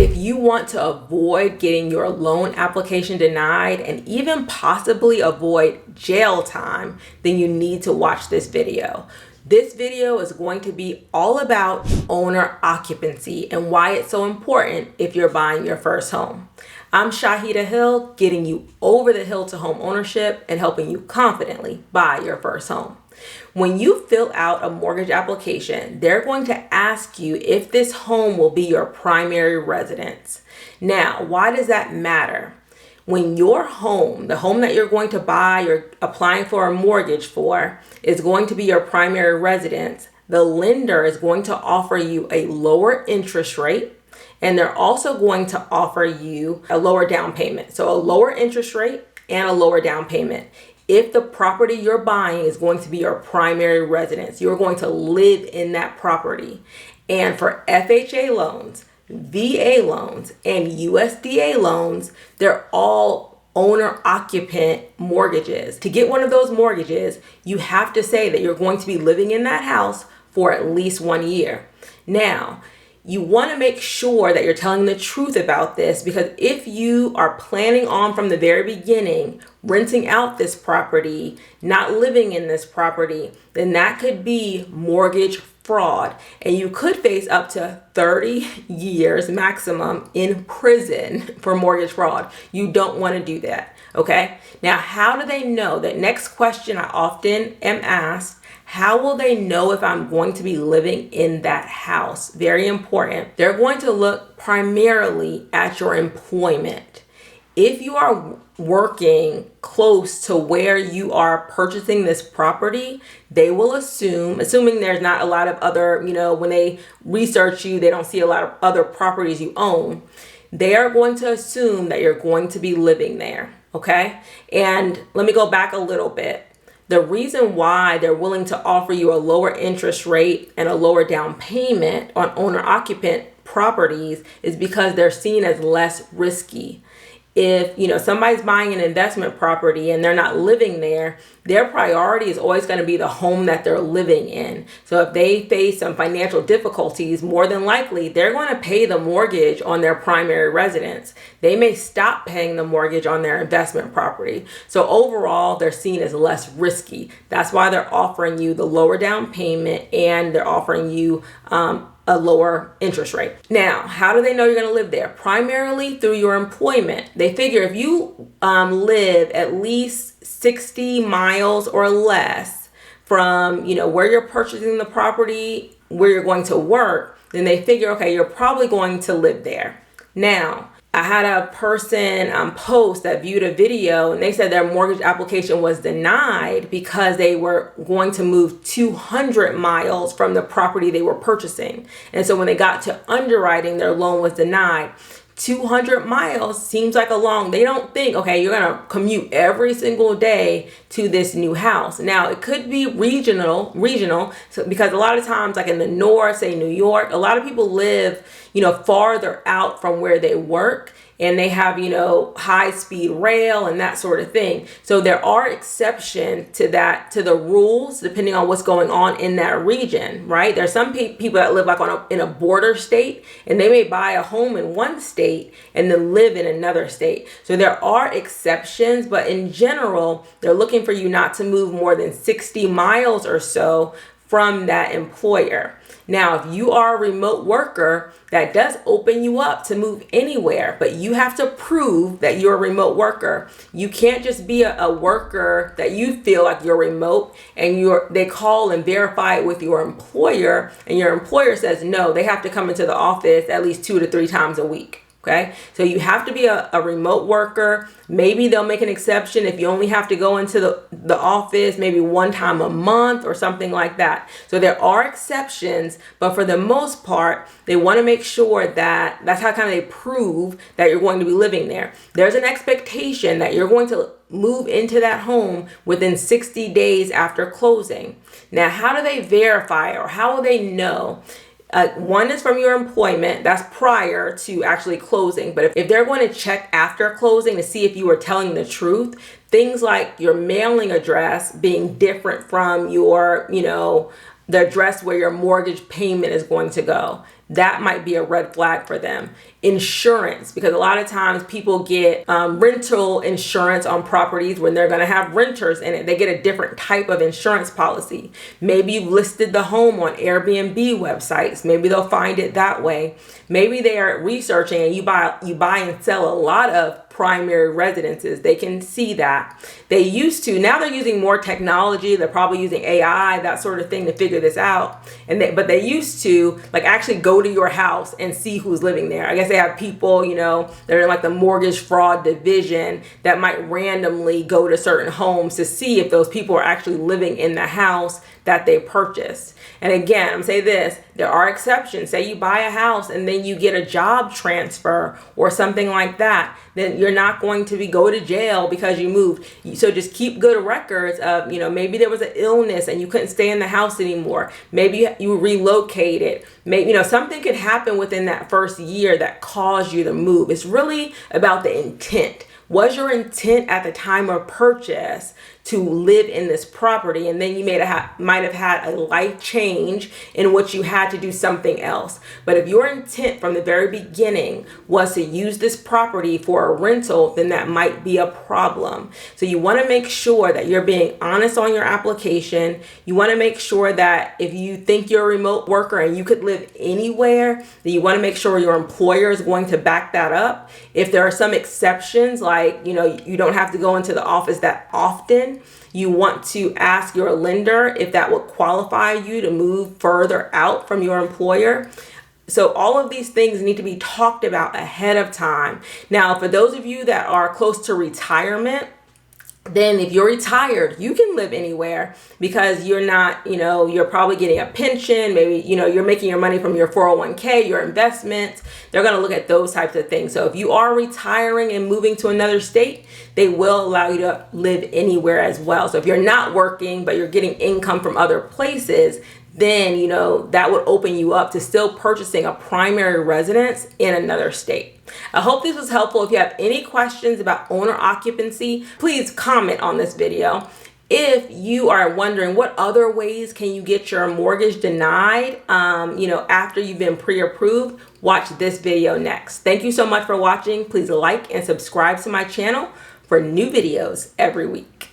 If you want to avoid getting your loan application denied and even possibly avoid jail time, then you need to watch this video. This video is going to be all about owner occupancy and why it's so important if you're buying your first home. I'm Shaheedah Hill, getting you over the hill to home ownership and helping you confidently buy your first home. When you fill out a mortgage application, they're going to ask you if this home will be your primary residence. Now, why does that matter? When your home, the home that you're going to buy or applying for a mortgage for, is going to be your primary residence, the lender is going to offer you a lower interest rate, and they're also going to offer you a lower down payment. So a lower interest rate and a lower down payment. If the property you're buying is going to be your primary residence, you're going to live in that property. And for FHA loans, VA loans, and USDA loans, they're all owner-occupant mortgages. To get one of those mortgages, you have to say that you're going to be living in that house for at least 1 year. Now, you want to make sure that you're telling the truth about this, because if you are planning on from the very beginning renting out this property, not living in this property, then that could be mortgage fraud, and you could face up to 30 years maximum in prison for mortgage fraud. You don't want to do that, okay? Now, how do they know? That next question I often am asked, how will they know if I'm going to be living in that house? Very important. They're going to look primarily at your employment. If you are working close to where you are purchasing this property, they will assuming there's not a lot of other, when they research you, they don't see a lot of other properties you own. They are going to assume that you're going to be living there, okay? And let me go back a little bit. The reason why they're willing to offer you a lower interest rate and a lower down payment on owner-occupant properties is because they're seen as less risky. If somebody's buying an investment property and they're not living there, their priority is always going to be the home that they're living in. So if they face some financial difficulties, more than likely they're going to pay the mortgage on their primary residence. They may stop paying the mortgage on their investment property. So overall, they're seen as less risky. That's why they're offering you the lower down payment and they're offering you a lower interest rate. Now, how do they know you're going to live there? Primarily through your employment. They figure if you live at least 60 miles or less from, where you're purchasing the property, where you're going to work, then they figure, okay, you're probably going to live there. Now, I had a person post that viewed a video and they said their mortgage application was denied because they were going to move 200 miles from the property they were purchasing. And so when they got to underwriting, their loan was denied. 200 miles seems like a long, they don't think, okay, you're going to commute every single day to this new house. Now, it could be regional, so, because a lot of times, like in the north, say New York, a lot of people live, farther out from where they work, and they have, high speed rail and that sort of thing. So there are exceptions to that, to the rules, depending on what's going on in that region, right? There's some people that live like in a border state, and they may buy a home in one state and then live in another state. So there are exceptions, but in general, they're looking for you not to move more than 60 miles or so from that employer. Now, if you are a remote worker, that does open you up to move anywhere, but you have to prove that you're a remote worker. You can't just be a worker that you feel like you're remote and they call and verify it with your employer, and your employer says no, they have to come into the office at least 2 to 3 times a week. Okay, so you have to be a remote worker. Maybe they'll make an exception if you only have to go into the office maybe 1 time a month or something like that. So there are exceptions, but for the most part, they want to make sure that that's how kind of they prove that you're going to be living there. There's an expectation that you're going to move into that home within 60 days after closing. Now, how do they verify, or how will they know? One is from your employment, that's prior to actually closing. But if they're going to check after closing to see if you are telling the truth, things like your mailing address being different from your, the address where your mortgage payment is going to go. that might be a red flag for them. Insurance, because a lot of times people get rental insurance on properties when they're going to have renters in it. They get a different type of insurance policy. Maybe you've listed the home on Airbnb websites. Maybe they'll find it that way. Maybe they are researching and you buy and sell a lot of primary residences. They can see that. They used to, now they're using more technology. They're probably using AI, that sort of thing, to figure this out. But they used to like actually go to your house and see who's living there. I guess they have people, you know, they're in like the mortgage fraud division that might randomly go to certain homes to see if those people are actually living in the house that they purchased. And again, I'm gonna say this, there are exceptions. Say you buy a house and then you get a job transfer or something like that, then you're not going to go to jail because you moved. So just keep good records of, you know, maybe there was an illness and you couldn't stay in the house anymore. Maybe you relocated. Maybe, you know, something could happen within that first year that caused you to move. It's really about the intent. Was your intent at the time of purchase to live in this property, and then you might have had a life change in which you had to do something else? But if your intent from the very beginning was to use this property for a rental, then that might be a problem. So you want to make sure that you're being honest on your application. You want to make sure that if you think you're a remote worker and you could live anywhere, then you want to make sure your employer is going to back that up. If there are some exceptions, like, you know, you don't have to go into the office that often, you want to ask your lender if that would qualify you to move further out from your employer. So all of these things need to be talked about ahead of time. Now, for those of you that are close to retirement, then if you're retired, you can live anywhere because you're not, you know, you're probably getting a pension. Maybe, you know, you're making your money from your 401k, your investments. They're going to look at those types of things. So if you are retiring and moving to another state, they will allow you to live anywhere as well. So if you're not working, but you're getting income from other places, then, you know, that would open you up to still purchasing a primary residence in another state. I hope this was helpful. If you have any questions about owner occupancy, please comment on this video. If you are wondering what other ways can you get your mortgage denied, you know, after you've been pre-approved, watch this video next. Thank you so much for watching. Please like and subscribe to my channel for new videos every week.